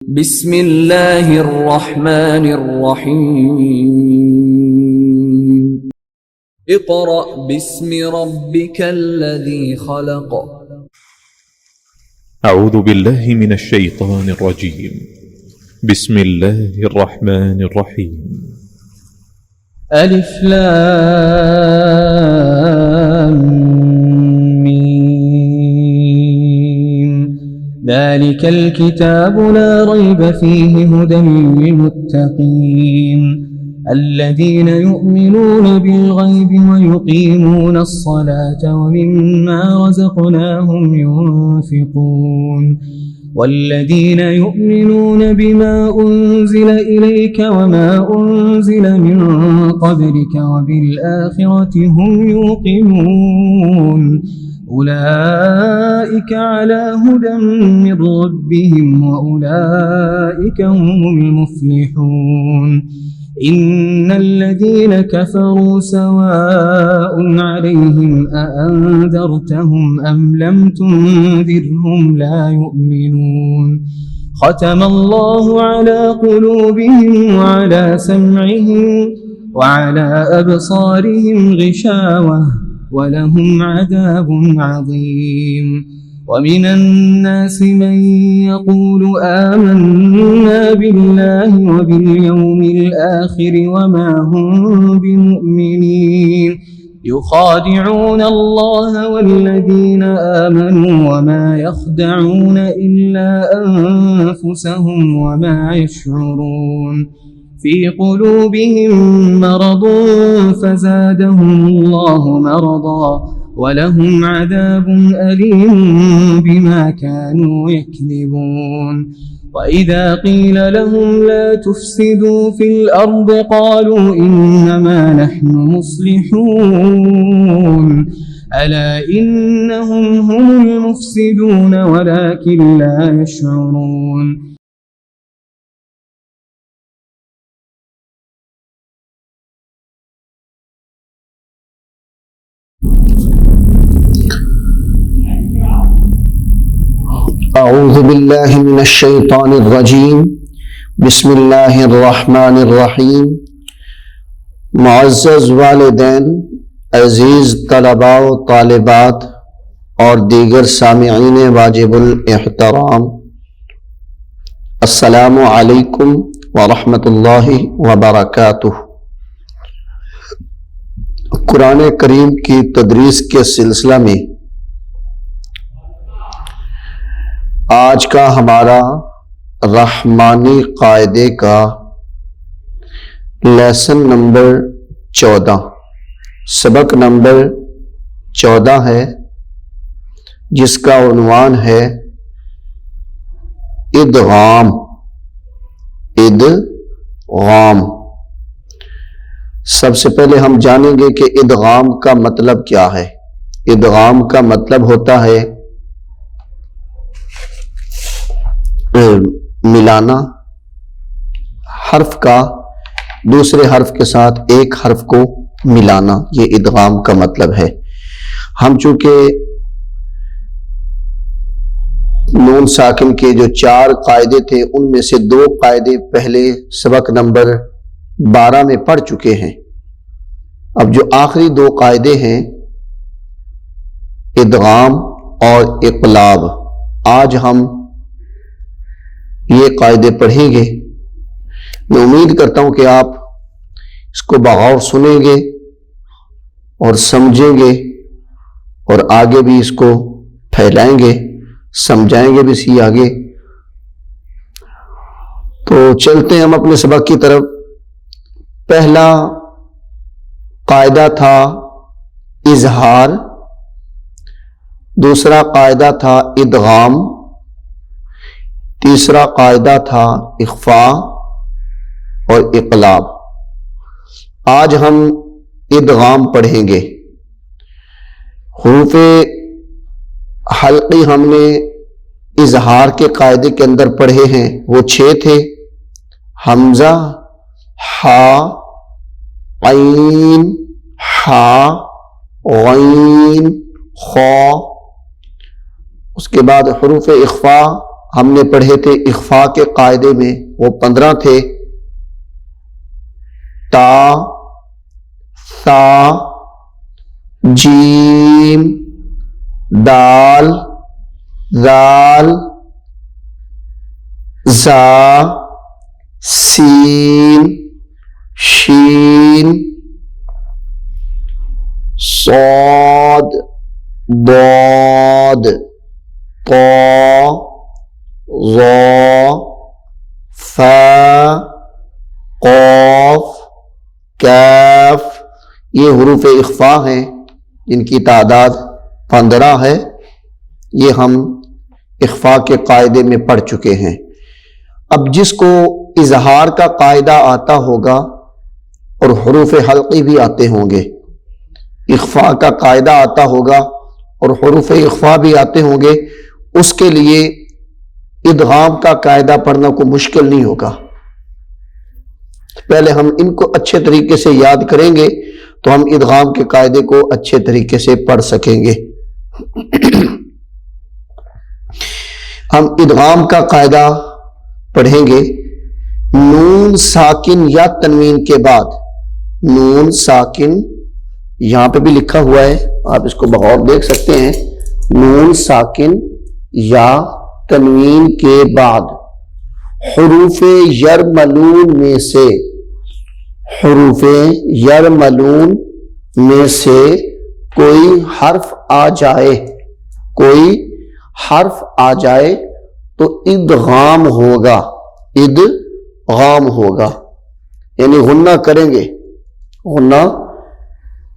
بسم اللہ الرحمن الرحیم اقرأ باسم ربک الذی خلق اعوذ باللہ من الشیطان الرجیم بسم اللہ الرحمن الرحیم الف لام میم ذلك الكتاب لا ريب فيه هدى للمتقين الذين يؤمنون بالغيب ويقيمون الصلاة ومما رزقناهم ينفقون والذين يؤمنون بما أنزل إليك وما أنزل من قبلك وبالآخرة هم يوقنون أولئك على هدى من ربهم وأولئك هم المفلحون إن الذين كفروا سواء عليهم أأنذرتهم أم لم تنذرهم لا يؤمنون ختم الله على قلوبهم وعلى سمعهم وعلى أبصارهم غشاوة ولهم عذاب عظيم ومن الناس من يقول آمنا بالله وباليوم الآخر وما هم بمؤمنين يخادعون الله والذين آمنوا وما يخدعون إلا أنفسهم وما يشعرون في قلوبهم مرض فزادهم الله مرضا ولهم عذاب أليم بما كانوا يكذبون وإذا قيل لهم لا تفسدوا في الأرض قالوا إنما نحن مصلحون ألا إنهم هم المفسدون ولكن لا يشعرون اعوذ باللہ من الشیطان الرجیم بسم اللہ الرحمن الرحیم معزز والدین، عزیز طلباء و طالبات اور دیگر سامعین واجب الاحترام، السلام علیکم ورحمۃ اللہ وبرکاتہ۔ قرآن کریم کی تدریس کے سلسلہ میں آج کا ہمارا رحمانی قاعدے کا لیسن نمبر 14 سبق نمبر 14 ہے، جس کا عنوان ہے ادغام۔ ادغام سب سے پہلے ہم جانیں گے کہ ادغام کا مطلب کیا ہے۔ ادغام کا مطلب ہوتا ہے ملانا، حرف کا دوسرے حرف کے ساتھ ایک حرف کو ملانا، یہ ادغام کا مطلب ہے۔ ہم چونکہ نون ساکن کے جو 4 قاعدے تھے ان میں سے 2 قاعدے پہلے سبق نمبر 12 میں پڑھ چکے ہیں۔ اب جو آخری 2 قاعدے ہیں ادغام اور اقلاب، آج ہم یہ قاعدے پڑھیں گے۔ میں امید کرتا ہوں کہ آپ اس کو بغور سنیں گے اور سمجھیں گے اور آگے بھی اس کو پھیلائیں گے، سمجھائیں گے بھی اسی آگے۔ تو چلتے ہیں ہم اپنے سبق کی طرف۔ پہلا قاعدہ تھا اظہار، دوسرا قاعدہ تھا ادغام، تیسرا قاعدہ تھا اخفاء اور اقلاب۔ آج ہم ادغام پڑھیں گے۔ حروف حلقی ہم نے اظہار کے قاعدے کے اندر پڑھے ہیں، وہ 6 تھے: حمزہ، ہا، عین، ہا، غین، خا۔ اس کے بعد حروف اخفاء ہم نے پڑھے تھے اخفاء کے قاعدے میں، وہ 15 تھے: تا، ثا، جیم، دال، ذال، زا، سین، شین، صاد، ضاد، طا، ظا، فا، قاف، کاف. یہ حروف اخفاء ہیں جن کی تعداد 15 ہے. یہ ہم اخفاء کے قاعدے میں پڑھ چکے ہیں. اب جس کو اظہار کا قاعدہ آتا ہوگا اور حروف حلقی بھی آتے ہوں گے، اخفاء کا قاعدہ آتا ہوگا اور حروف اخفاء بھی آتے ہوں گے، اس کے لیے ادغام کا قاعدہ پڑھنا کوئی مشکل نہیں ہوگا. پہلے ہم ان کو اچھے طریقے سے یاد کریں گے تو ہم ادغام کے قاعدے کو اچھے طریقے سے پڑھ سکیں گے. ہم ادغام کا قاعدہ پڑھیں گے. نون ساکن یا تنوین کے بعد، نون ساکن یہاں پہ بھی لکھا ہوا ہے، آپ اس کو بغور دیکھ سکتے ہیں. نون ساکن یا تنوین کے بعد حروف یرملون میں سے، حروف یرملون میں سے کوئی حرف آ جائے، کوئی حرف آ جائے تو ادغام ہوگا، ادغام ہوگا، یعنی غنہ کریں گے. غنہ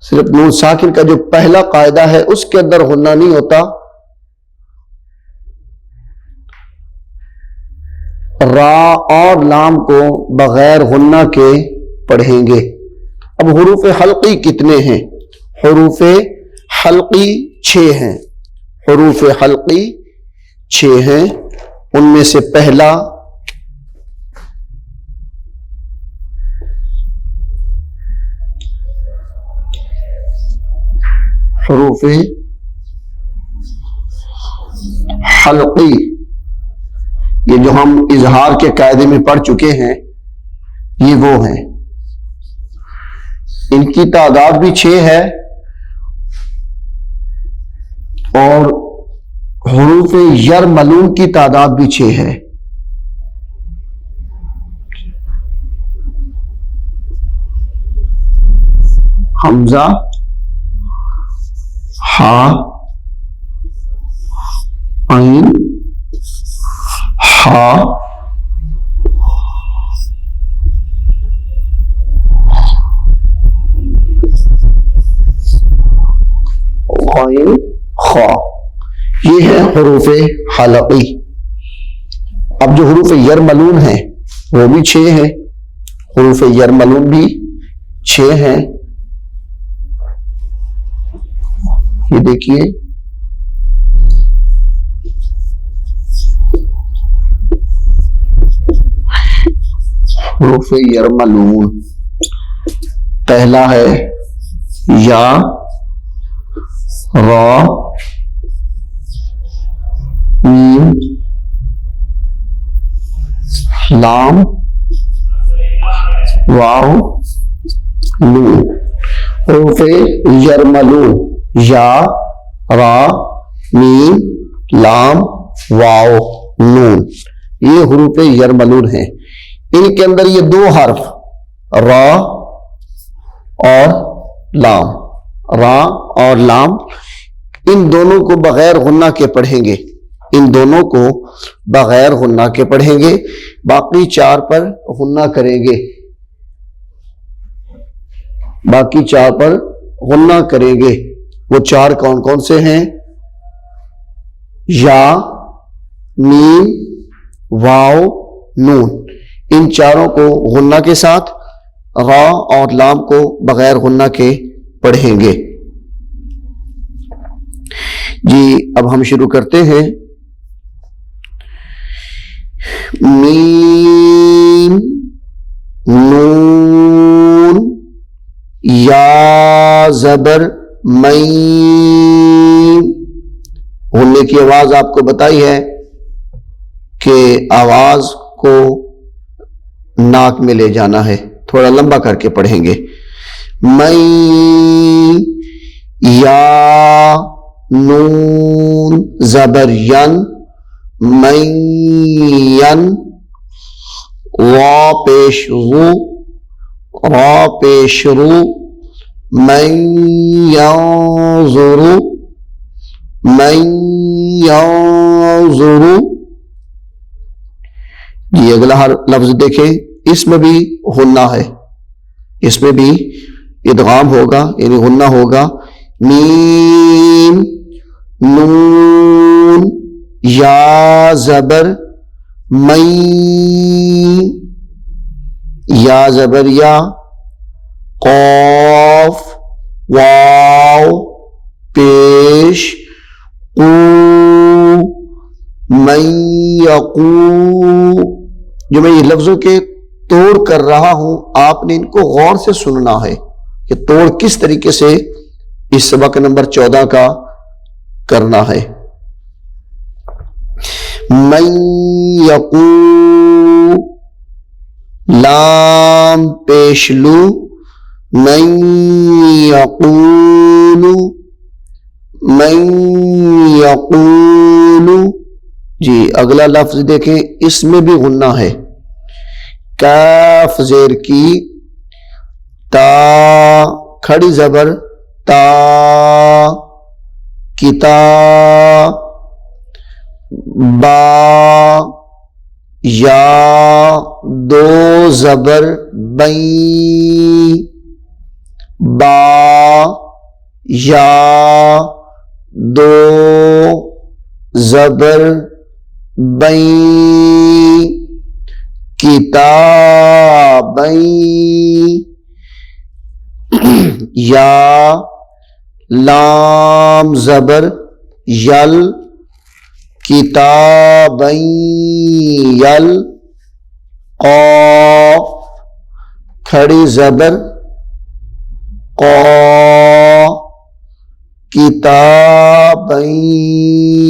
صرف نون ساکن کا جو پہلا قاعدہ ہے اس کے اندر غنہ نہیں ہوتا، را اور لام کو بغیر غنہ کے پڑھیں گے. اب حروف حلقی کتنے ہیں؟ حروف حلقی 6 ہیں. حروف حلقی 6 ہیں. ان میں سے پہلا حروف حلقی، یہ جو ہم اظہار کے قاعدے میں پڑھ چکے ہیں، یہ وہ ہیں. ان کی تعداد بھی 6 ہے اور حروف یرملون کی تعداد بھی 6 ہے. حمزہ، ہا، عین، ہا، غین، خا، یہ ہے حروف حلقی. اب جو حروف یرملون ہیں وہ بھی 6 ہیں. حروف یرملون بھی 6 ہیں. یہ دیکھیے، حروف یرملون پہلا ہے یا، را، میم، لام، واو، نون. حروف یرملون یا، را، میم، لام، واو، نون، یہ حروف یرملون ہیں. ان کے اندر یہ 2 حرف را اور لام، را اور لام، ان دونوں کو بغیر غنہ کے پڑھیں گے. ان دونوں کو بغیر غنہ کے پڑھیں گے. باقی 4 پر غنہ کریں گے. باقی 4 پر غنہ کریں گے. وہ 4 کون کون سے ہیں؟ یا، میم، واو، نون. ان چاروں کو غنہ کے ساتھ، را اور لام کو بغیر غنہ کے پڑھیں گے. جی اب ہم شروع کرتے ہیں. میم، نون، یا زبر میم. غنے کی آواز آپ کو بتائی ہے. کہ آواز کو ناک میں لے جانا ہے. تھوڑا لمبا کر کے پڑھیں گے. میں یا نون زبر ین مین را پیش رو را پیش رو من ینظر من ینظر. جی اگلا ہر لفظ دیکھیں, اس میں بھی غنہ ہے, اس میں بھی ادغام ہوگا یعنی غنہ ہوگا. میم نون یا زبر مئی یا زبر یا قاف واو پیش قو من یقو. جو میں یہ لفظوں کے توڑ کر رہا ہوں آپ نے ان کو غور سے سننا ہے کہ توڑ کس طریقے سے اس سبق نمبر 14 کا کرنا ہے. من یقو لام پیش لو من یقول من یقول. جی اگلا لفظ دیکھیں, اس میں بھی غنہ ہے. کاف زیر کی تا کھڑی زبر تا کتا با یا دو زبر بئی با یا دو زبر بئی کتابیں یا لام زبر یل کتابیں یل قاف کھڑی زبر قا کتابیں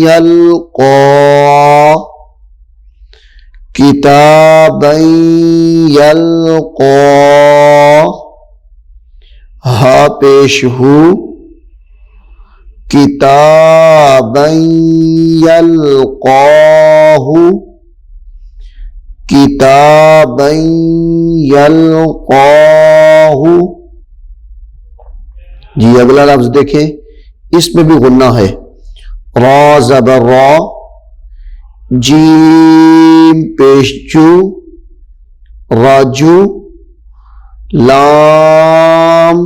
یلقا کتابیں یلقا. ہا پیش ہو کتابیں یلقاہ کتابیں یلقاہ. جی اگلا لفظ دیکھیں, اس میں بھی غنہ ہے. را زبر را جیم پیش جو راجو لام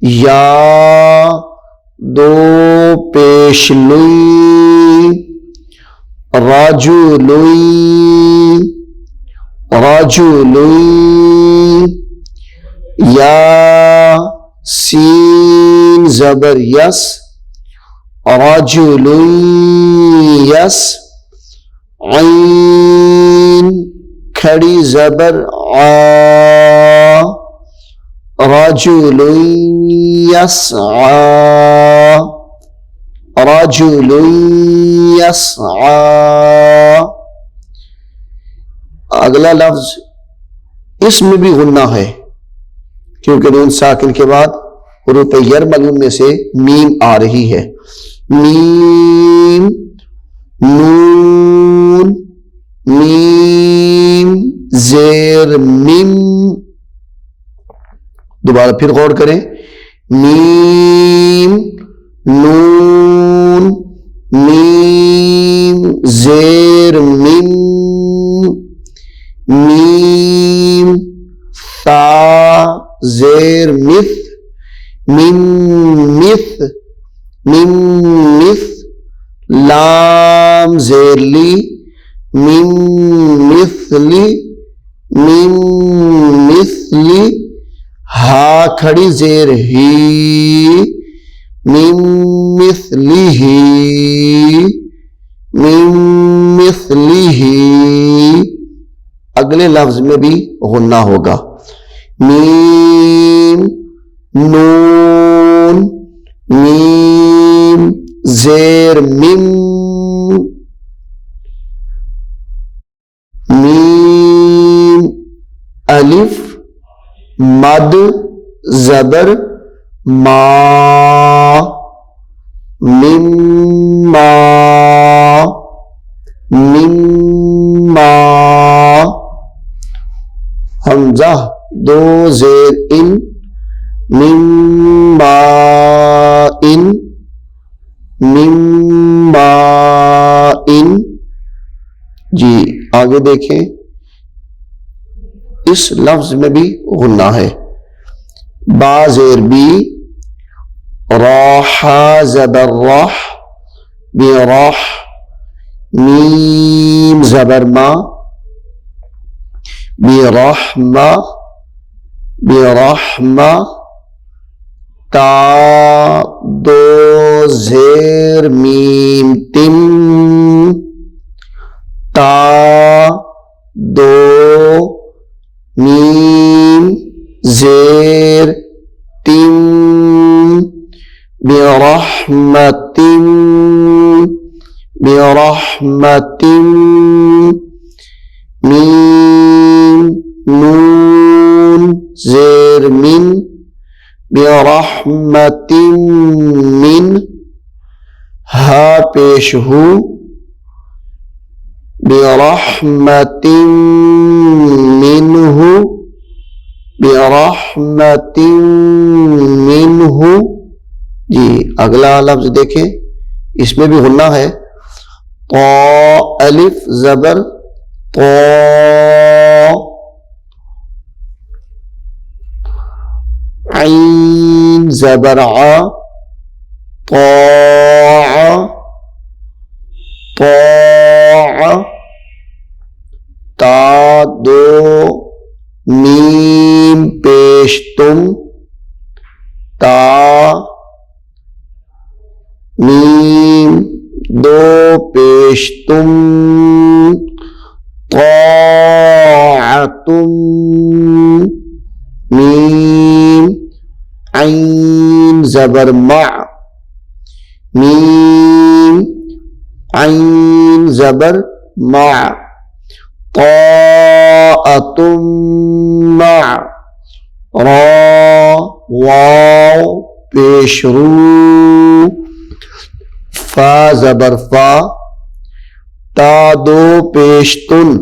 یا دو پیش لوئی راجو لوئی راجو لوئی. یا سین زبر یس رجل یس. عین کھڑی زبر آ رجل یسعى رجل یسعى. اگلا لفظ اس میں بھی غنہ ہے کیونکہ نون ساکن کے بعد حروف یرملون میں سے میم آ رہی ہے. میم نون میم زیر میم. دوبارہ پھر غور کریں. میم نون میم زیر میم میم تا زیر مث میم مث میم مث. لام زیر لی میم مثلی میم مثلی. ہا کھڑی زیر ہی میم مثلی ہی میم مثلی ہی. اگلے لفظ میں بھی غنہ ہوگا. میم نون میم زیر میم. الف مد زبر ما مما مما حمزہ دو زیر ان مما ان مما ان جی آگے دیکھیں اس لفظ میں بھی غنہ ہے با زیر بی راح زبر راح براح میم زبر ما برحمہ برحمہ تا دو زیر میم تم تا دو میم زیر تم برحمت برحمت میم نون زیر من برحمت من ہا پیش ہو برحمت منہ برحمت منہ جی اگلا لفظ دیکھیں اس میں بھی غنہ ہے طا الف زبر طا عین زبر ع طاع طاع تا دو میم پیش تم تا میم دو پیش تم طاعتم میم عین زبر مع میم عین زبر مع طاعتم مع را واو پیش رو فا زبر فا تا دو پیش تن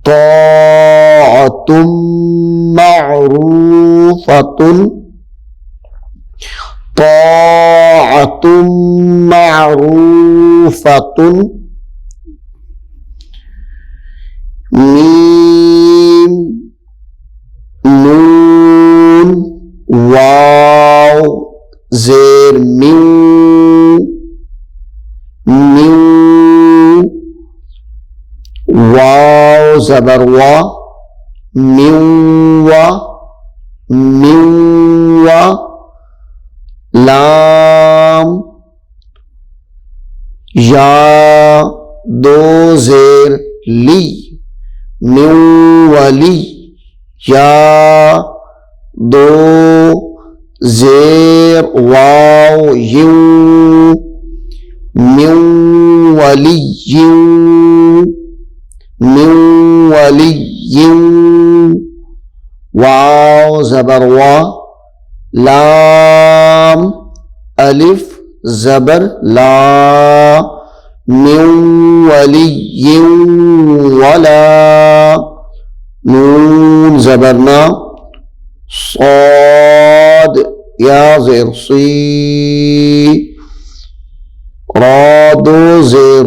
طاعتم معروفتن طاعتم معروفتن میم نون واو زیر میو میو واو زبر وا میو وا میو وا لام یا دو زیر لی میو ولی یا دو زیر واو یو میو ولی یو میو ولی یو واو زبر وا لام الف زبر لا من ولی ولا نون زبرنا صاد یا زیر صی را دو زیر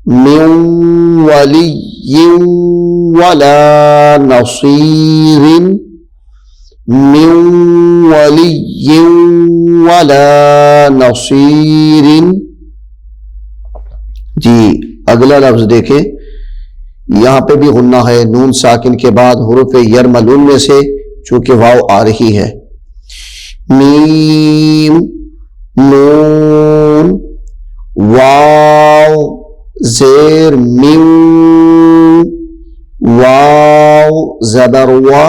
من ولی ولا نصیر من ولی ولا نصیر جی اگلا لفظ دیکھیں یہاں پہ بھی غنہ ہے نون ساکن کے بعد حروف یرملون میں سے چونکہ واو آ رہی ہے میم نون واو زیر میم واو زبر وا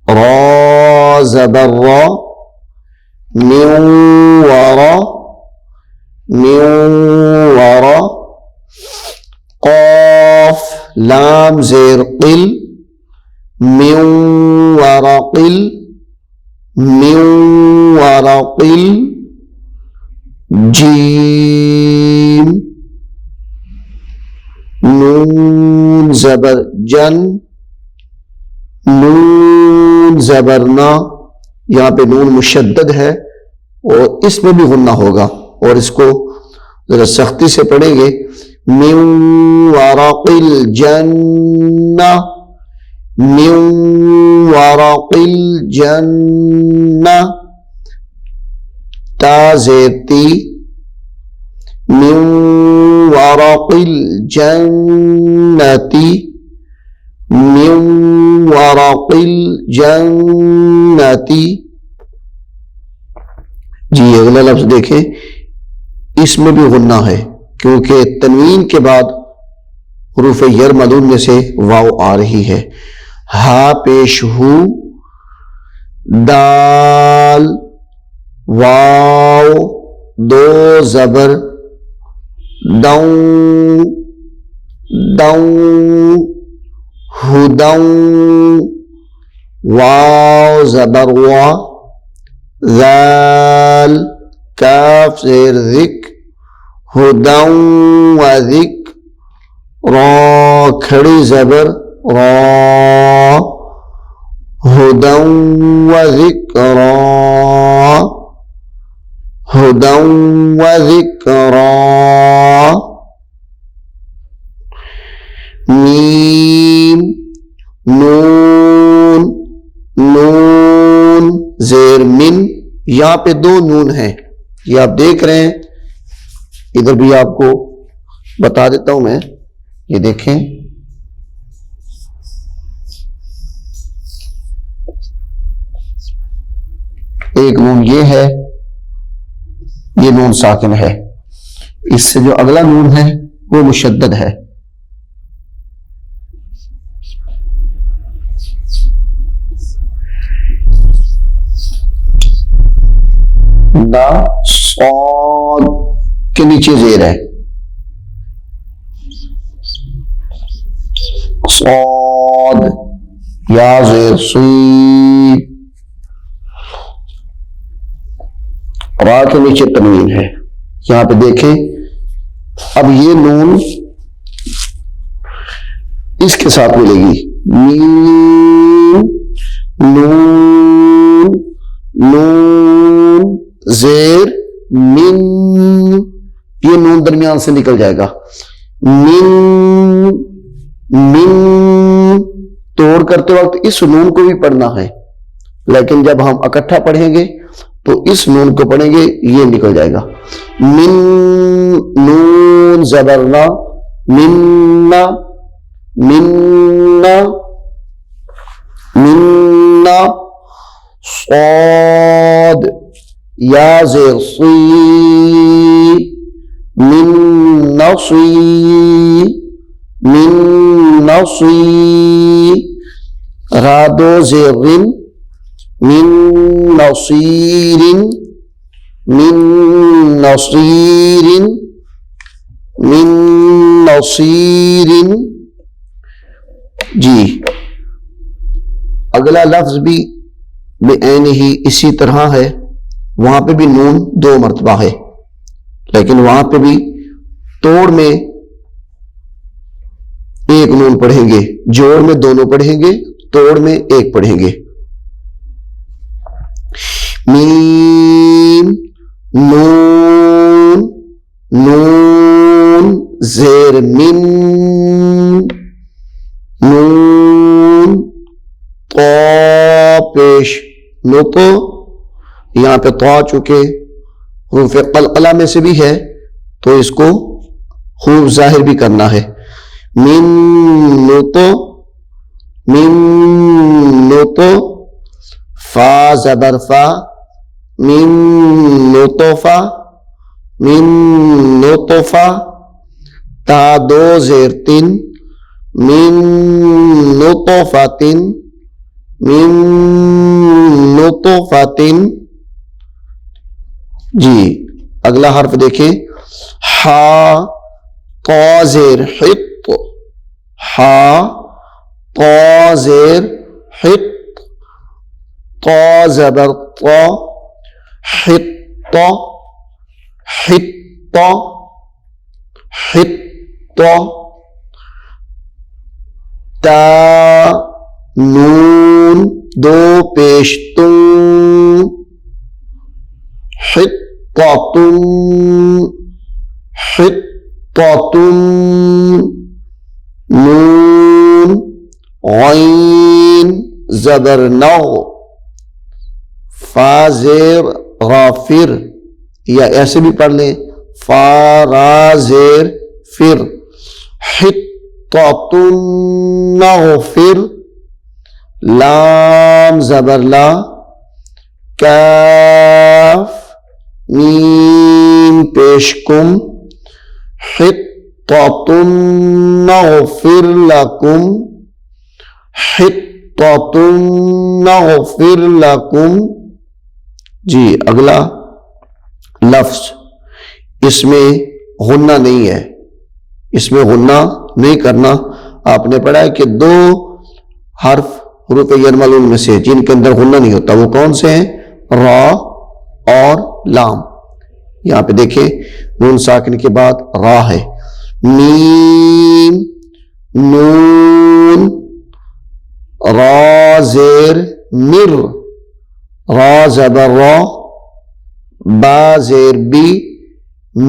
را زبر را من ورا من ورا قاف لام زیر قل من ورقل من ورقل جیم نون زبر جن نون زبرنا، یہاں پہ نون مشدد ہے اور اس میں بھی غنہ ہوگا اور اس کو ذرا سختی سے پڑھیں گے. من ورق الجنہ من ورق الجنہ تا زیر تی من ورق الجنتی من ورق الجنتی. جی اگلا لفظ دیکھیں، اس میں بھی غنہ ہے کیونکہ تنوین کے بعد حروف یر مدود میں سے واو آ رہی ہے. ہا پیش ہو دال واو دو زبر دوں دوں ہدوں واو زبر وا ذال کاف زیر ذک ہدوں و ذک را کھڑی زبر را ہدوں و ذکرا ہدوں و ذکرا. میم نون نون زیر من، یہاں پہ دو نون ہیں، یہ آپ دیکھ رہے ہیں، ادھر بھی آپ کو بتا دیتا ہوں میں. یہ دیکھیں ایک نون یہ ہے، یہ نون ساکن ہے، اس سے جو اگلا نون ہے وہ مشدد ہے. دا صاد کے نیچے زیر ہے، صاد یا زیر سی، را کے نیچے تنوین ہے. یہاں پہ دیکھیں اب یہ نون اس کے ساتھ ملے گی، میم نون نون زیر من، یہ نون درمیان سے نکل جائے گا. من من توڑ کرتے وقت اس نون کو بھی پڑھنا ہے، لیکن جب ہم اکٹھا پڑھیں گے تو اس نون کو پڑھیں گے یہ نکل جائے گا. من نون زبرنا مننا مننا مننا صاد یا زیر صی من نصی من نصی را دو زیر رن من نصیر من نصیر من نصیر. جی اگلا لفظ بھی بعین ہی اسی طرح ہے، وہاں پہ بھی نون دو مرتبہ ہے، لیکن وہاں پہ بھی توڑ میں ایک نون پڑھیں گے، جوڑ میں دونوں پڑھیں گے، توڑ میں ایک پڑھیں گے. میم نون نون زیر من نون طا پیش نطو، یہاں پہ طا چونکہ حروف قلقلہ میں سے بھی ہے تو اس کو خوب ظاہر بھی کرنا ہے. من نطو من نطو فا زبر فا من نطفا من نطفا تا دو زیر تن من نطفتن من نطفتن. جی اگلا حرف دیکھیں، ہا طا زیر حط ہا طا زیر حط طا زبر طا حط حط حط تا نون دو پیش تم حطتم حطتم نون غین زبر نو فا زیر غافر یا ایسے بھی پڑھ لیں فا را زیر فر حطتم نغفر لام زبر لا کاف میم پیش کم حطتم نغفر لکم حطتم نغفر لکم. جی اگلا لفظ اس میں غنہ نہیں ہے، اس میں غنہ نہیں کرنا. آپ نے پڑھا ہے کہ دو حرف حروف یرملون میں سے جن کے اندر غنہ نہیں ہوتا وہ کون سے ہیں؟ را اور لام. یہاں پہ دیکھیں نون ساکن کے بعد را ہے، میم نون را زیر مر را زبر را با زیر بی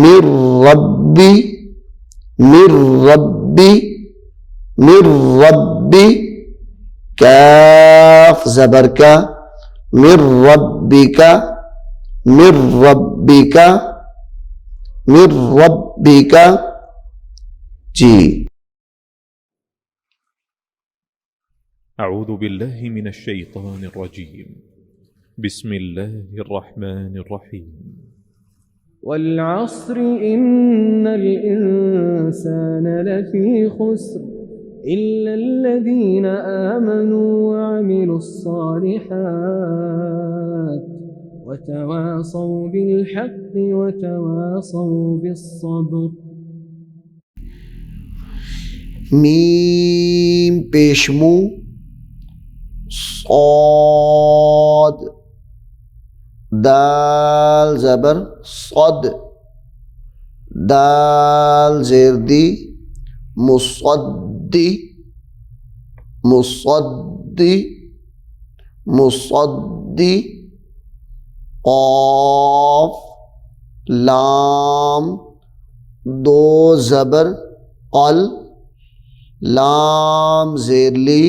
مر ربی مر ربی مر ربی کاف زبر کا مر ربکا مر ربکا مر ربکا. جی أعوذ بالله من الشيطان الرجيم بسم الله الرحمن الرحيم والعصر إن الإنسان لفي خسر إلا الذين آمنوا وعملوا الصالحات وتواصوا بالحق وتواصوا بالصبر. میم پیشمو صاد دال زبر صد دال زیر دی مصدی مصدی مصدی قاف لام دو زبر قل لام زیر لی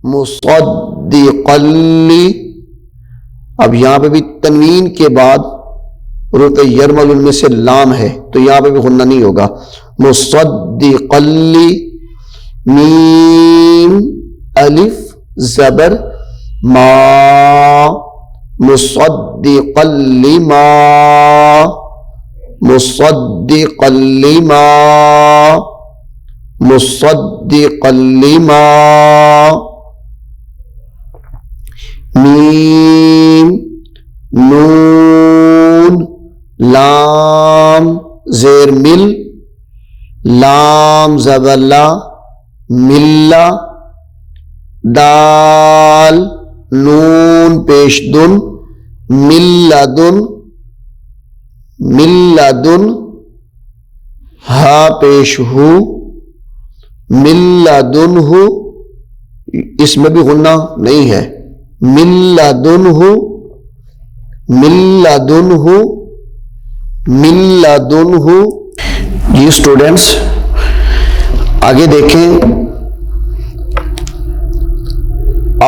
مصدقلی. اب یہاں پہ بھی تنوین کے بعد حروف یرملون میں سے لام ہے تو یہاں پہ بھی غنہ نہیں ہوگا. مصدقلی میم الف زبر ما مصدقلی ما مصدقلی ما مصدقلی ما. میم نون لام زیر مل لام زبر لا ملا دال نون پیش دن ملدن ملدن ہا پیش ہو ملدنہ اس میں بھی غنہ نہیں ہے. ملدنہ ملدنہ ملدنہ. جی اسٹوڈینٹس آگے دیکھیں،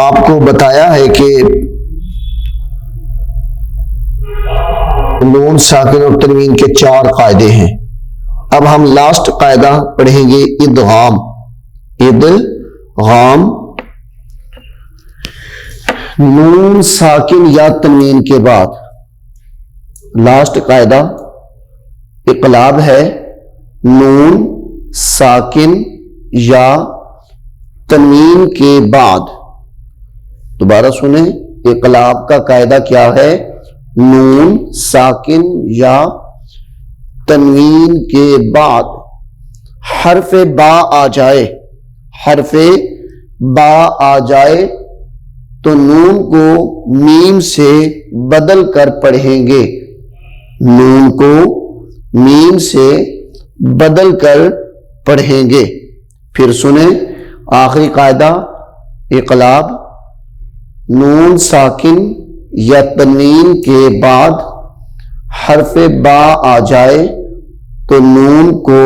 آپ کو بتایا ہے کہ نون ساکن اور تنوین کے 4 قاعدے ہیں. اب ہم لاسٹ قاعدہ پڑھیں گے ادغام. ادغام نون ساکن یا تنوین کے بعد لاسٹ قاعدہ اقلاب ہے. نون ساکن یا تنوین کے بعد دوبارہ سنیں، اقلاب کا قاعدہ کیا ہے؟ نون ساکن یا تنوین کے بعد حرف با آ جائے حرف با آ جائے تو نون کو میم سے بدل کر پڑھیں گے. نون کو میم سے بدل کر پڑھیں گے. پھر سنیں آخری قاعدہ اقلاب. نون ساکن یا تنوین کے بعد حرف با آ جائے تو نون کو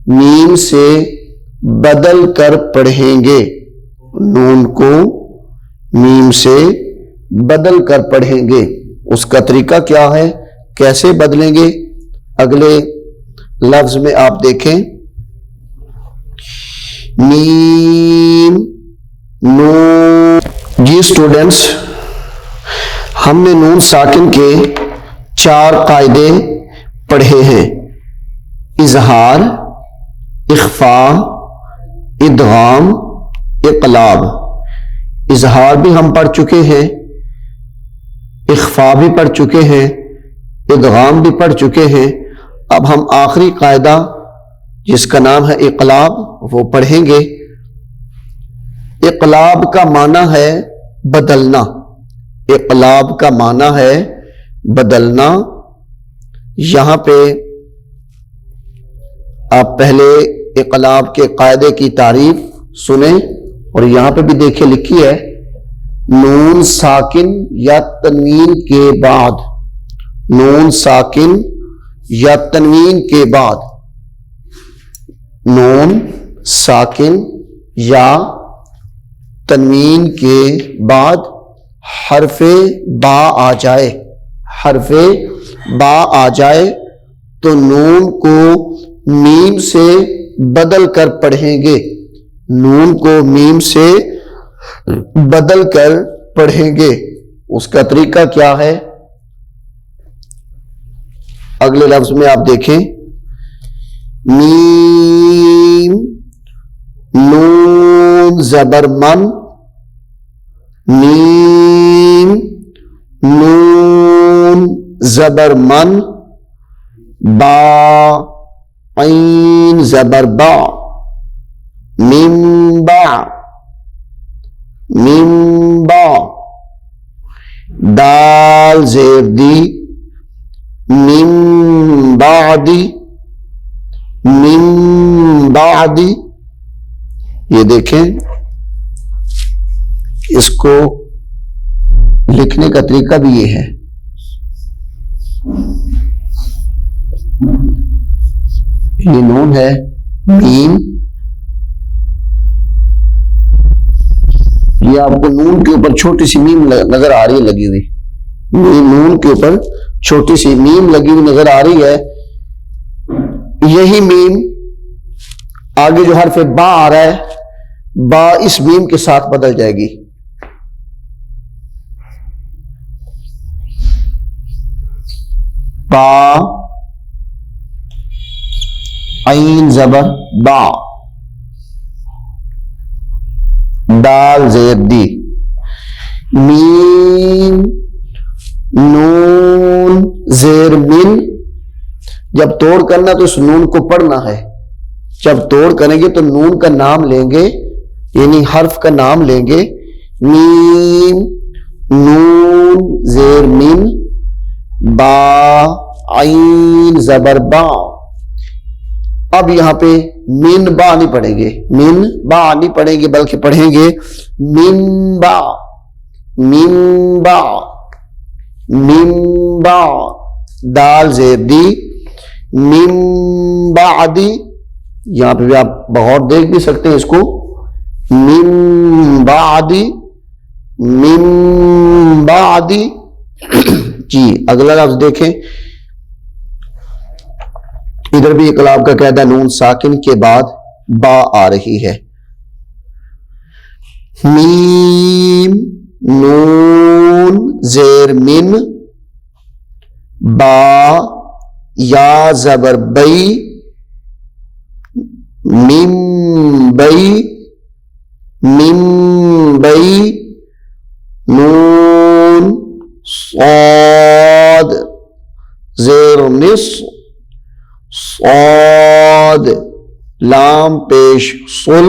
میم سے بدل کر پڑھیں گے. نون کو میم سے بدل کر پڑھیں گے. اس کا طریقہ کیا ہے, کیسے بدلیں گے؟ اگلے لفظ میں آپ دیکھیں, میم نون. جی اسٹوڈنٹس, ہم نے نون ساکن کے 4 قاعدے پڑھے ہیں. اظہار, اخفاء, ادغام, اقلاب. اظہار بھی ہم پڑھ چکے ہیں, اخفاء بھی پڑھ چکے ہیں, ادغام بھی پڑھ چکے ہیں. اب ہم آخری قاعدہ جس کا نام ہے اقلاب وہ پڑھیں گے. اقلاب کا معنی ہے بدلنا. اقلاب کا معنی ہے بدلنا. یہاں پہ آپ پہلے اقلاب کے قاعدے کی تعریف سنیں, اور یہاں پہ بھی دیکھیں لکھی ہے نون ساکن یا تنوین کے بعد. نون ساکن یا تنوین کے بعد, نون ساکن یا تنوین کے بعد حرف با آ جائے. حرف با آ جائے تو نون کو میم سے بدل کر پڑھیں گے. نون کو میم سے بدل کر پڑھیں گے. اس کا طریقہ کیا ہے؟ اگلے لفظ میں آپ دیکھیں, میم نون زبر من, میم نون زبر من, با عین زبر با, منبع منبع, دال زیر دی, من بعدی من بعدی. یہ دیکھیں اس کو لکھنے کا طریقہ بھی یہ ہے. یہ نون ہے میم, یہ آپ کو نون کے اوپر چھوٹی سی میم نظر آ رہی ہے لگی ہوئی. نون کے اوپر چھوٹی سی میم لگی ہوئی نظر آ رہی ہے. یہی میم آگے جو حرف با آ رہا ہے, با اس میم کے ساتھ بدل جائے گی. با عین زبر با, دال زیر دی, میم نون زیر من. جب توڑ کرنا تو اس نون کو پڑھنا ہے. جب توڑ کریں گے تو نون کا نام لیں گے, یعنی حرف کا نام لیں گے. میم نون زیر من, با عین زبر با. اب یہاں پہ من با نہیں پڑھیں گے, من با نہیں پڑھیں گے, بلکہ پڑھیں گے من با من با من با, دال زیر دی, من بعدی. یہاں پہ بھی آپ بغور دیکھ بھی سکتے ہیں اس کو, من بعدی من بعدی. جی اگلا لفظ دیکھیں, ادھر بھی اقلاب کا قاعدہ, نون ساکن کے بعد با آ رہی ہے. میم نون زیر من, با یا زبر بئی, مم بئی مم بئی, نون صاد زیر نص, صاد لام پیش صل,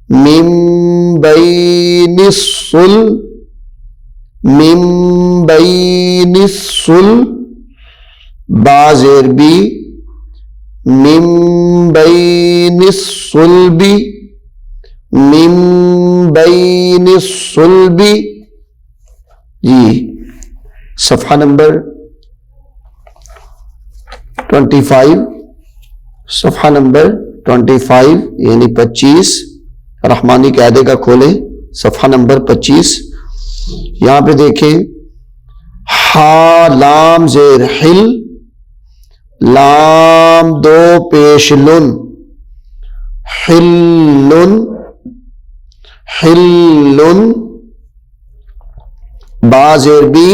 من بین الصلب، من بین الصلب، با زیر بی، من بین الصلب، من بین الصلب. جی صفحہ نمبر 25، صفحہ نمبر 25 یعنی 25، رحمانی قاعدے کا کھولیں صفحہ نمبر 25. یہاں پہ دیکھیں ہا لام زیر حل، لام دو پیش لن، حلن، حلن، با زیر بی،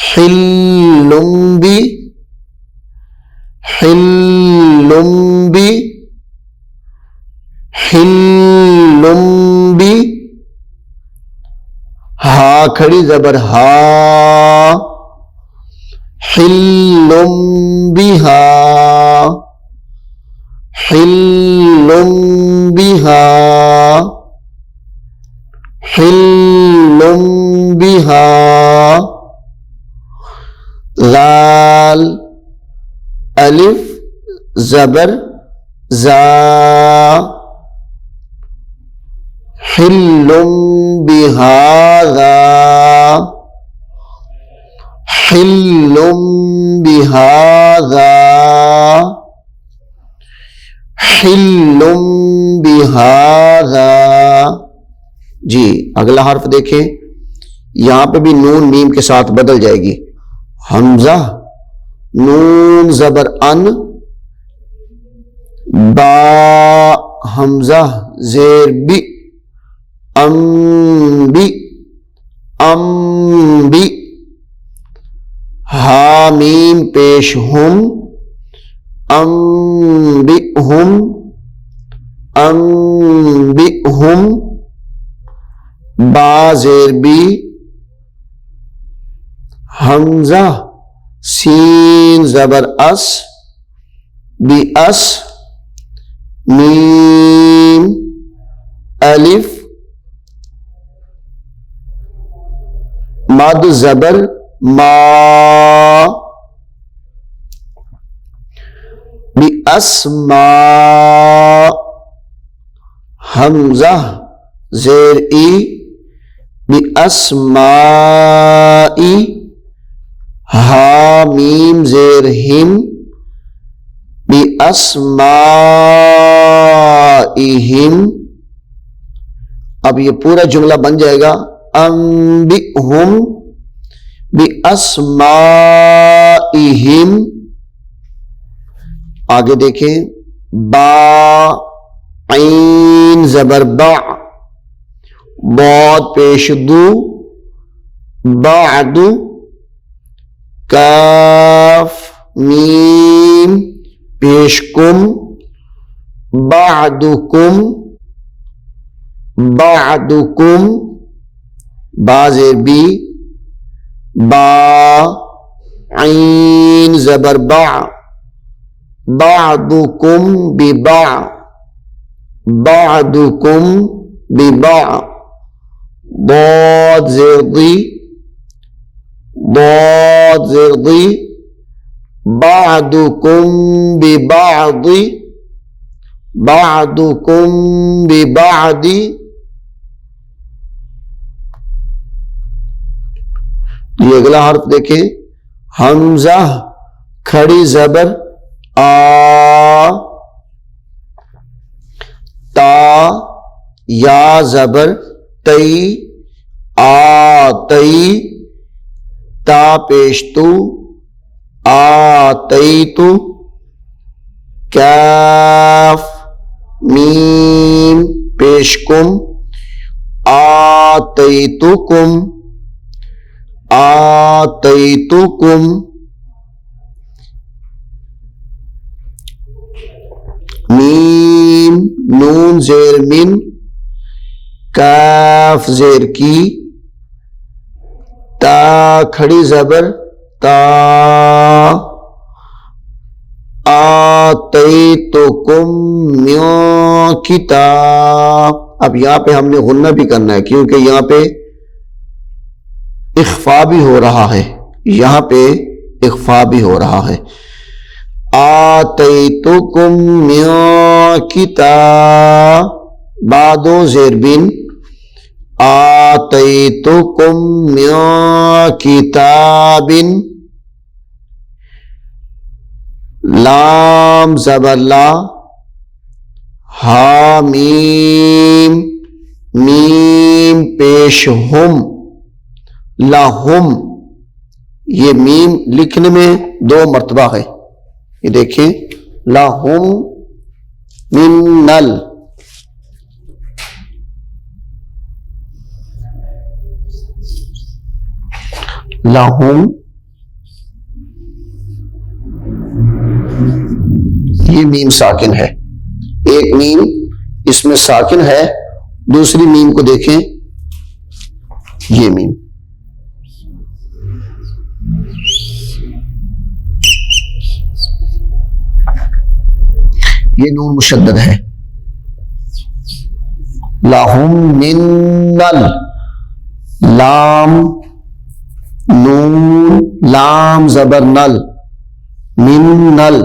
حلن بی، حلن بی، حلن بی. ہا کھڑی زبر ہا، حلن بہا، حلن بہا، حلن بہا. ذال الف زبر زا، حلن بہذا، حلن بہذا، حلن بہذا. جی اگلا حرف دیکھیں، یہاں پہ بھی نون میم کے ساتھ بدل جائے گی. حمزہ نون زبر ان، با حمزہ زیر بی، ام بی، ام بی. ہا میم پیش ہم، ام بی ہم، ام بی ہم. با زیر بی، حمزہ سین زبر اس، بی اس، میم الف مد زبر ما، بی اسما. حمزہ زیر ای، بی اسمائی. ہا میم زیر ہم، بی اسمائہم. اب یہ پورا جملہ بن جائے گا انبئہم بی اسمائہم. آگے دیکھیں با عین زبر با، ضاد پیش دو، بعد، کاف میم پیش کم، بعدکم، بعدکم. با زیر بی، با عین زبر با، بعدکم ببع، بعدکم ببع. ضاد زیر ضی، ضاد زیر ضی، بعدکم ببعض، بعدکم ببعض. یہ اگلا حرف دیکھیں حمزہ کھڑی زبر آ، تا یا زبر تئی، آتی، تا پیش تو، آتیتو. کاف میم پیش کم، آتیتکم، آتیتکم. میم نون زیر من، کاف زیر کی، تا کھڑی زبر تا، آتیتکم من کتاب. اب یہاں پہ ہم نے غنہ بھی کرنا ہے کیونکہ یہاں پہ اخفا بھی ہو رہا ہے, یہاں پہ اخفا بھی ہو رہا ہے. آتیتکم من کتاب, بعدو زیر بن, آتیتکم من کتاب, لام زبر لا, ہا میم, میم پیش ہم, لہم. یہ میم لکھنے میں 2 مرتبہ ہے, یہ دیکھیں, لہم من نل, لہم, یہ میم ساکن ہے, ایک میم اس میں ساکن ہے, دوسری میم کو دیکھیں, یہ میم, یہ نون مشدد ہے. لہم من نل, لام نون لام زبر نل, من نل.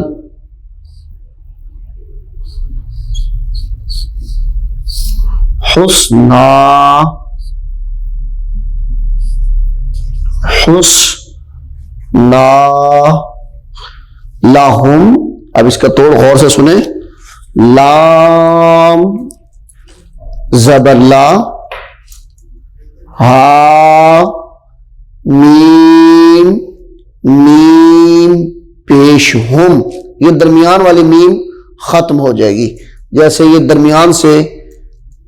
حسنا, حسنا, لہم. اب اس کا توڑ غور سے سنیں, لام زبر لا, ہا میم, میم پیش ہم. یہ درمیان والی میم ختم ہو جائے گی, جیسے یہ درمیان سے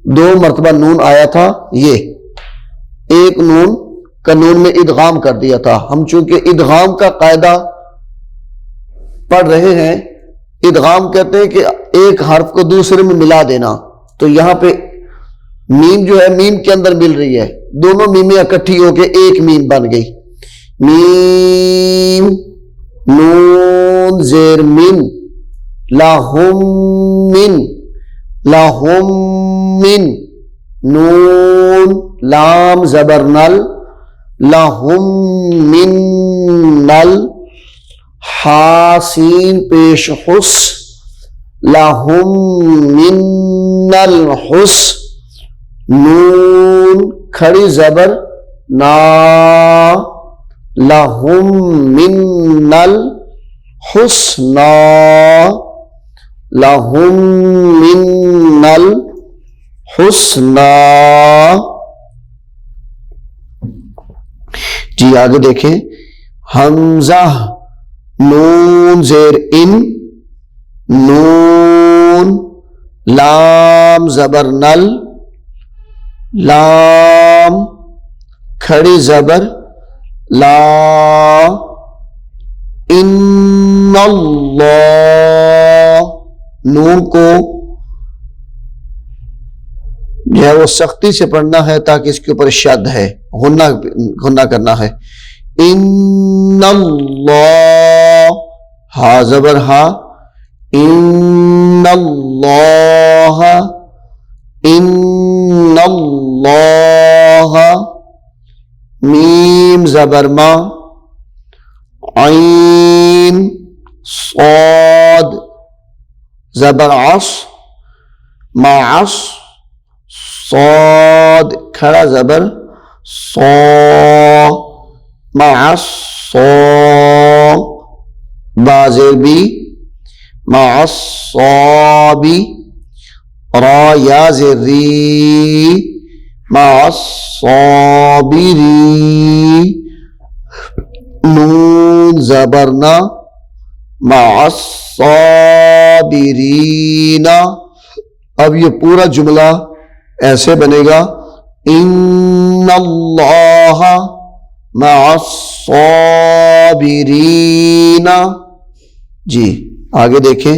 2 مرتبہ نون آیا تھا, یہ ایک نون کا نون میں ادغام کر دیا تھا. ہم چونکہ ادغام کا قاعدہ پڑھ رہے ہیں, ادغام کہتے ہیں کہ ایک حرف کو دوسرے میں ملا دینا, تو یہاں پہ میم جو ہے میم کے اندر مل رہی ہے, دونوں میمیں اکٹھی ہو کے ایک میم بن گئی. میم نون زیر من, لہم من, لہم من, نون لام زبر نل, لہم من نل, حاسین پیش حس, لہم من الحس, نون کھڑی زبر نا, لہم من الحسنا, لہم من الحسنا. جی آگے دیکھیں, حمزہ نون زیر ان, نون لام زبر نل, لام کھڑی زبر لا, ان اللہ, نون کو جو ہے وہ سختی سے پڑھنا ہے تاکہ اس کے اوپر شد ہے, غنہ کرنا ہے. ان اللہ, ہا زبر ہا, ان اللہ, ان اللہ, میم زبر ما, عین صاد زبر عص, معص, صاد کھڑا زبر صا, معص صا, با زیر بی, معص صابی, را یا زیر ری, معص صابری, نون زبرنا, معص صابرین. اب یہ پورا جملہ ایسے بنے گا, ان اللہ مع الصابرین. جی آگے دیکھیں,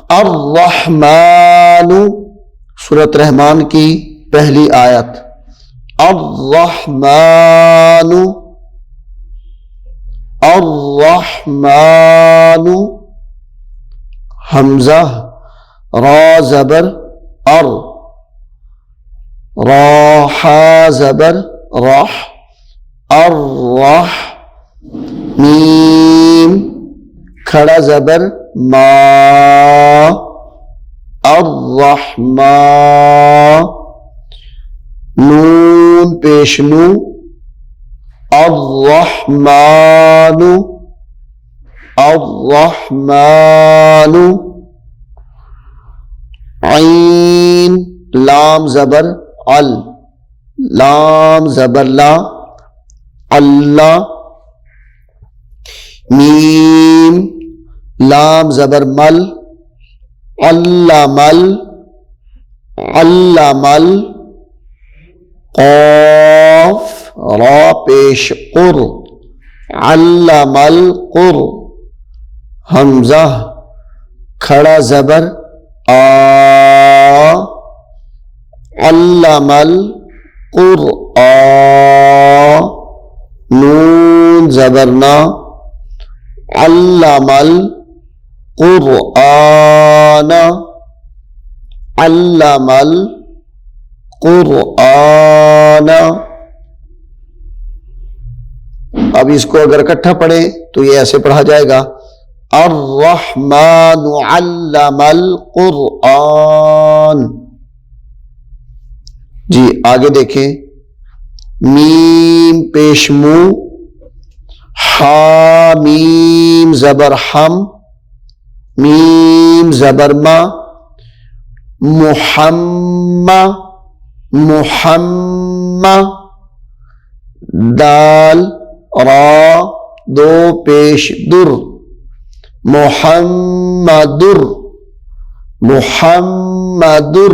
الرحمن, سورۃ رحمان کی پہلی آیت, الرحمن, الرحمن, حمزہ را زبر ار، را حا زبر رح، الرح، میم کھڑا زبر ما، الرحمن، نون پیش نو، الرحمن، الرحمن، عین لام زبر ال، لام زبر لا، اللہ، میم لام زبر مل، علمل، علمل، قاف را پیش قر، علمل قر، حمزہ کھڑا زبر آ، علمل قرآن، نون زبرنا، علمل قرآن، علمل قرآن۔ اب اس کو اگر اکٹھا پڑھے تو یہ ایسے پڑھا جائے گا، الرحمن علم القرآن۔ جی آگے دیکھیں، میم پیش مو، حامیم زبر ہم، میم زبر ما، محمد، محمد، دال را دو پیش در، محمدر، محمدر،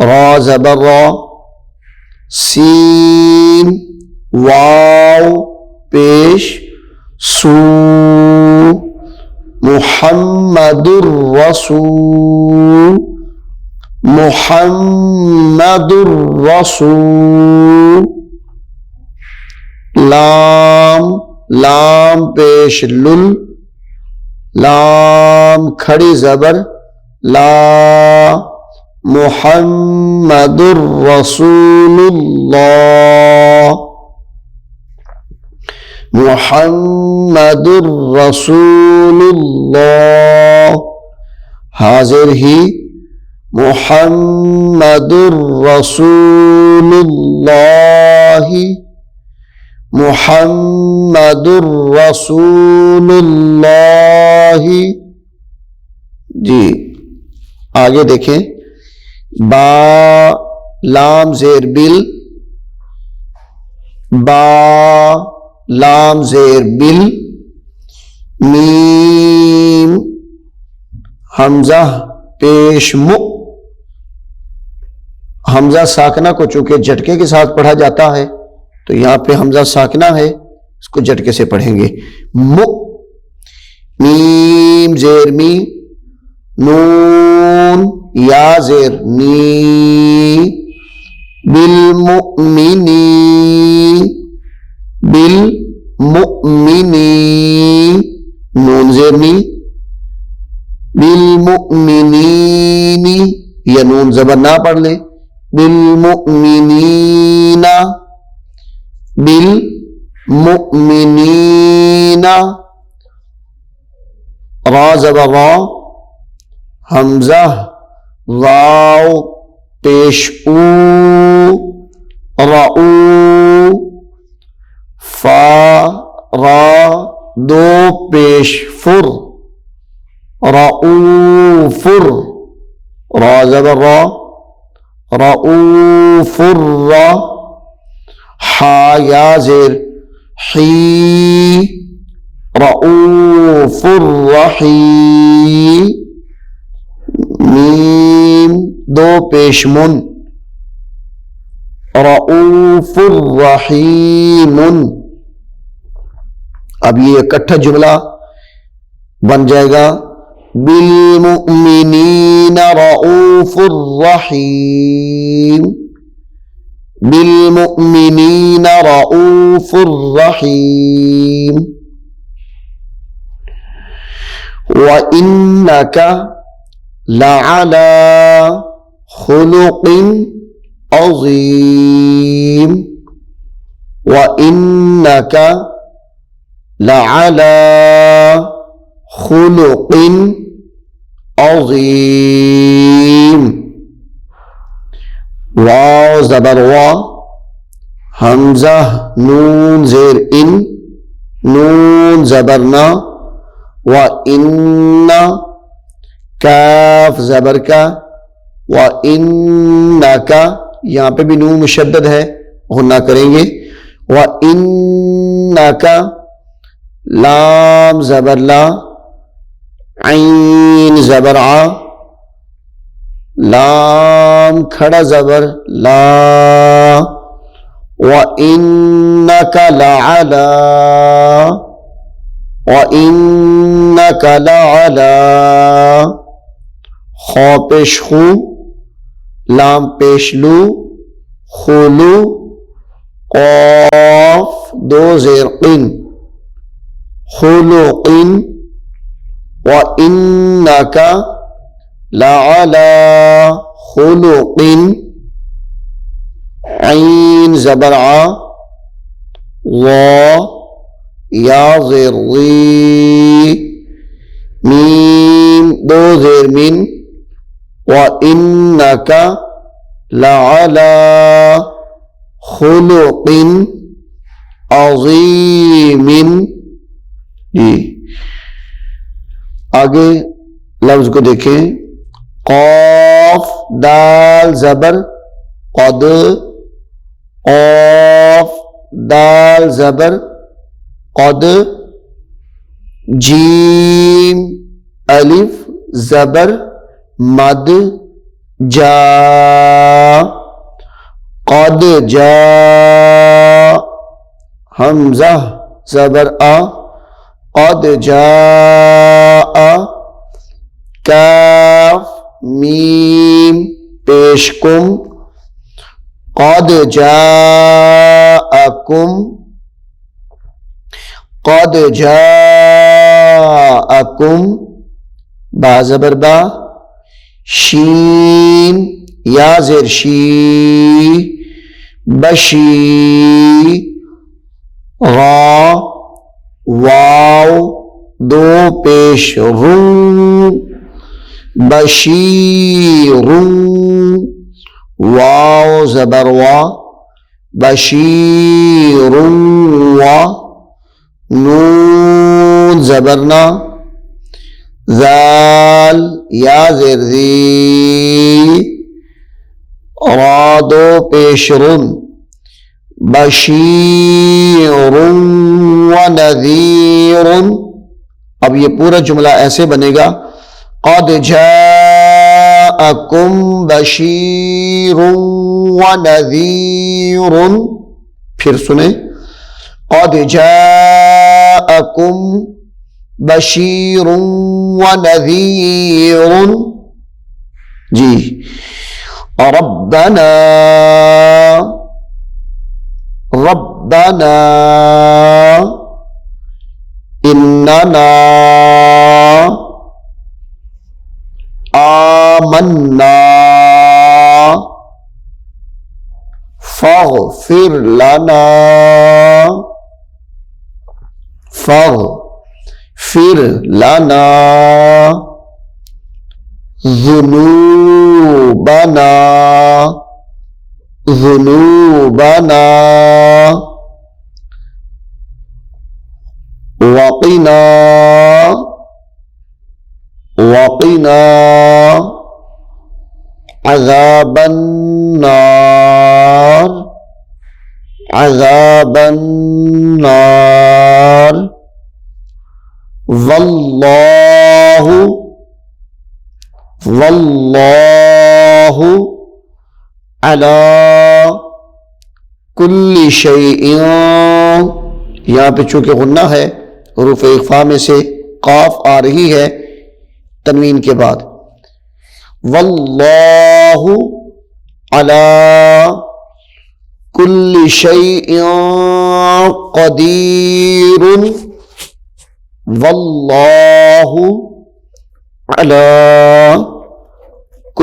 را زبر را، سین واو پیش سو، محمدر رسول، محمدر رسول، لام لام پیش لل، لام کھڑی زبر لا، محمد رسول اللہ، محمد رسول اللہ، حاضر ہی، محمد رسول اللہ، محمد رسول اللہ۔ جی آگے دیکھیں، با لام زیر بل، با لام زیر بل، میم حمزہ پیش مو، حمزہ ساکنہ کو چونکہ جھٹکے کے ساتھ پڑھا جاتا ہے تو یہاں پہ حمزہ ساکنہ ہے، اس کو جھٹکے سے پڑھیں گے، مو، میم زیر می، نون یا زیر نی، بالمؤمنی، بالمؤمنی، نون زیر نی، بالمؤمنین، یا نون زبر نہ پڑھ لے، بالمؤمنین، بالمؤمنین، را زبر را، حمزہ واو پیش او، رعو، فا را دو پیش فر، رعوفر، را زبر را، رعوفر را، حا یا زیر حی، رعوفر رحی، میم دو پیش من، رعوفر رحیم۔ اب یہ اکٹھا جملہ بن جائے گا، بالمؤمنین رؤوف الرحیم، بالمؤمنین رؤوف الرحیم۔ وَإِنَّكَ لعلی خلق عظیم وإنک لعلی خلق عظیم. واو زبر وا، حمزہ نون زیر ان، نون زبر نا، وإن کاف زبر کا، وإنک یہاں پہ بھی نون مشدد ہے، غنہ کریں گے. وإنک لام زبر لا، عین زبر آ، لام کھڑا زبر لا، وإنک لعلی، وإنک لعلی، خو پیش خو، لام پیش لو، خلو، قاف دو زیر قن، خلق، وإنک لعلی خلق، عین زبر ع، وا یا زیر ضی، میم دو زیر من، وإنک لعلی خلق عظیم. جی آگے لفظ کو دیکھیں. قاف دال زبر قد، قاف دال زبر قد، جیم الف زبر مد جا، قد جا، حمزہ زبر آ، قد جاء، کاف میم پیش کم، قد جاءکم، قد جاءکم، با زبر با، شین یا زیر شی، بشی، غا واو دو پیش رو، بشیر، واو زبر وا، بشیر وا، نون زبرنا، ذال یا زیر ذی، را دو پیش رن، بشیر و نذیر. اب یہ پورا جملہ ایسے بنے گا، قد جاءکم بشیر و نذیر. پھر سنیں، قد جاءکم بشیر و نذیر. جی ربنا ربنا اننا آمنا فاغفر لنا فاغفر لنا ذنوبنا ذنوبنا وقنا وقنا عذاب النار عذاب النار. واللہ واللہ علی کل شیء. یہاں پہ چونکہ غنہ ہے، حروف اخفاء میں سے قاف آ رہی ہے تنوین کے بعد. واللہ علی کل شیء قدیر. واللہ علی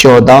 14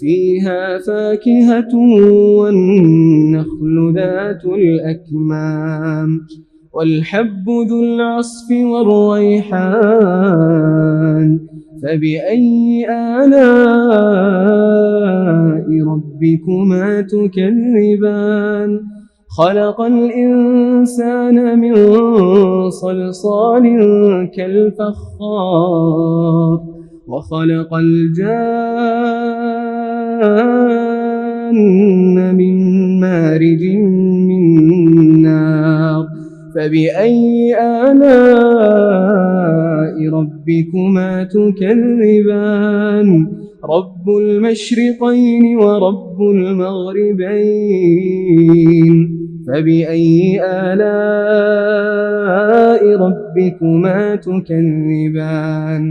فيها فاكهة والنخل ذات الأكمام والحب ذو العصف والريحان فبأي آلاء ربكما تكذبان خلق الإنسان من صلصال كالفخار وخلق الجان من مارج من نار فبأي آلاء ربكما تكذبان رب المشرقين ورب المغربين فبأي آلاء ربكما تكذبان